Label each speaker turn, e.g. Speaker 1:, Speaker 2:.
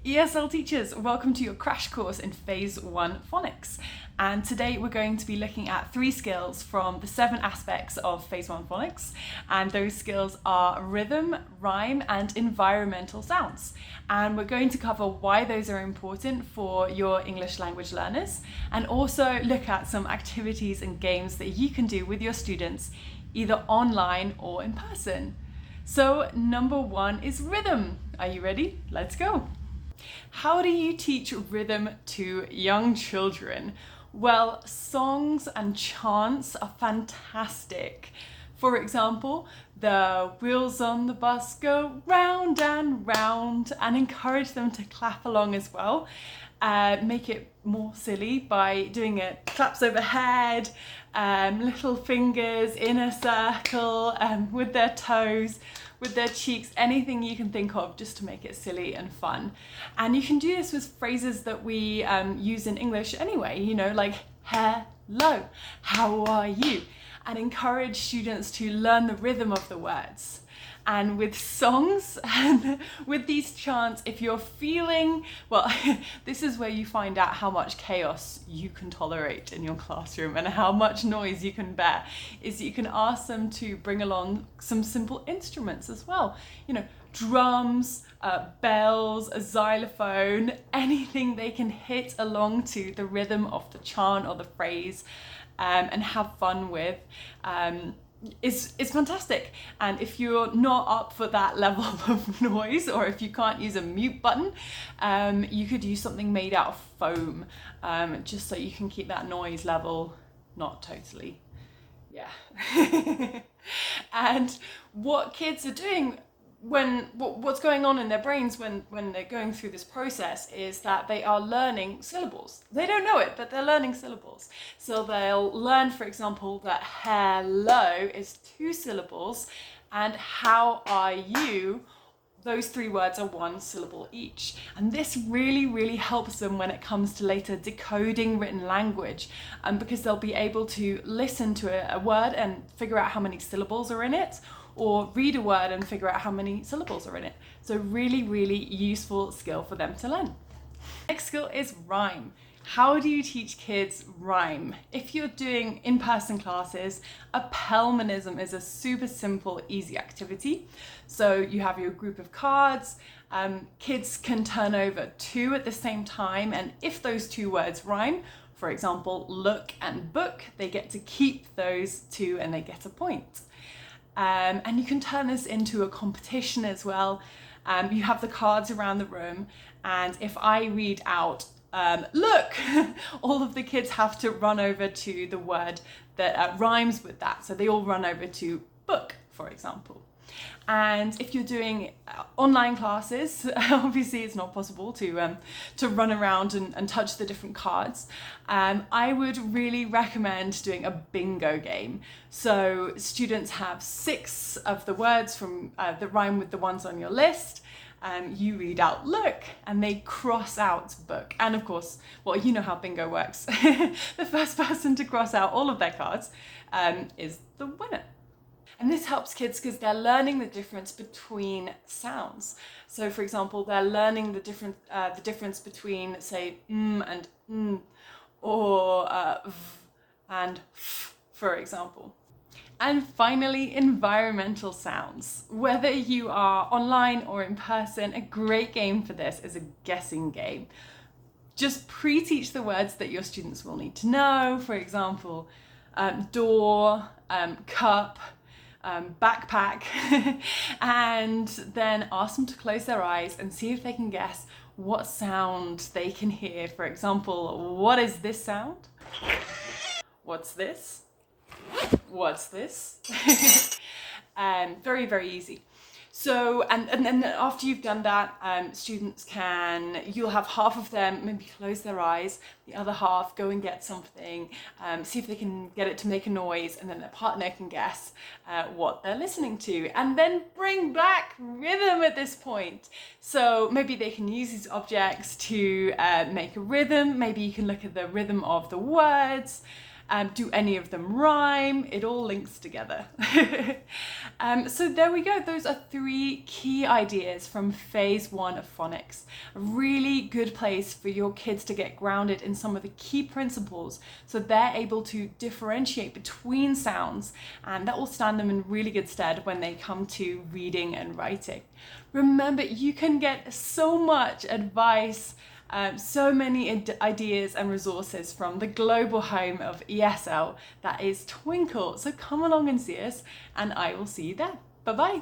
Speaker 1: ESL teachers, welcome to your crash course in Phase 1 Phonics. And today we're going to be looking at 3 skills from the 7 aspects of Phase 1 Phonics. And those skills are rhythm, rhyme, and environmental sounds. And we're going to cover why those are important for your English language learners, and also look at some activities and games that you can do with your students, either online or in person. So number 1 is rhythm. Are you ready? Let's go. How do you teach rhythm to young children? Well, songs and chants are fantastic. For example, the wheels on the bus go round and round, and encourage them to clap along as well. Make it more silly by doing it claps overhead, little fingers in a circle, with their toes, with their cheeks, anything you can think of just to make it silly and fun. And you can do this with phrases that we use in English anyway, like hello, how are you? And encourage students to learn the rhythm of the words. And with songs and with these chants, if you're feeling, well, this is where you find out how much chaos you can tolerate in your classroom and how much noise you can bear, is you can ask them to bring along some simple instruments as well. Drums, bells, a xylophone, anything they can hit along to the rhythm of the chant or the phrase, and have fun with. Is fantastic. And if you're not up for that level of noise, or if you can't use a mute button, you could use something made out of foam, just so you can keep that noise level not totally, And what kids are doing what's going on in their brains when they're going through this process is that they are learning syllables. They don't know it, but they're learning syllables. So they'll learn, for example, that hello is 2 syllables, and how are you, those 3 words are 1 syllable each. And this really, really helps them when it comes to later decoding written language, because they'll be able to listen to a word and figure out how many syllables are in it, or read a word and figure out how many syllables are in it. So really, really useful skill for them to learn. Next skill is rhyme. How do you teach kids rhyme? If you're doing in-person classes, appelmanism is a super simple, easy activity. So you have your group of cards, kids can turn over 2 at the same time, and if those 2 words rhyme, for example, look and book, they get to keep those 2 and they get a point. And you can turn this into a competition as well. You have the cards around the room, and if I read out look, all of the kids have to run over to the word that rhymes with that. So they all run over to book, for example. And if you're doing online classes, obviously it's not possible to run around and touch the different cards. I would really recommend doing a bingo game. So students have 6 of the words from the rhyme with the ones on your list. You read out look, and they cross out book. And of course, well, you know how bingo works. The first person to cross out all of their cards is the winner. And this helps kids because they're learning the difference between sounds. So for example, they're learning the difference between, say, and or v and f, for example. And finally, environmental sounds. Whether you are online or in person, a great game for this is a guessing game. Just pre-teach the words that your students will need to know. For example, door, cup, backpack, and then ask them to close their eyes and see if they can guess what sound they can hear. For example, what is this sound? What's this? What's this? Very, very easy. So, and then after you've done that, you'll have half of them maybe close their eyes, the other half go and get something, see if they can get it to make a noise, and then their partner can guess what they're listening to, and then bring back rhythm at this point. So maybe they can use these objects to make a rhythm. Maybe you can look at the rhythm of the words. Do any of them rhyme? It all links together. So there we go. Those are 3 key ideas from phase 1 of phonics. A really good place for your kids to get grounded in some of the key principles so they're able to differentiate between sounds, and that will stand them in really good stead when they come to reading and writing. Remember, you can get so much advice, so many ideas and resources from the global home of ESL, that is Twinkle. So come along and see us, and I will see you there. Bye bye.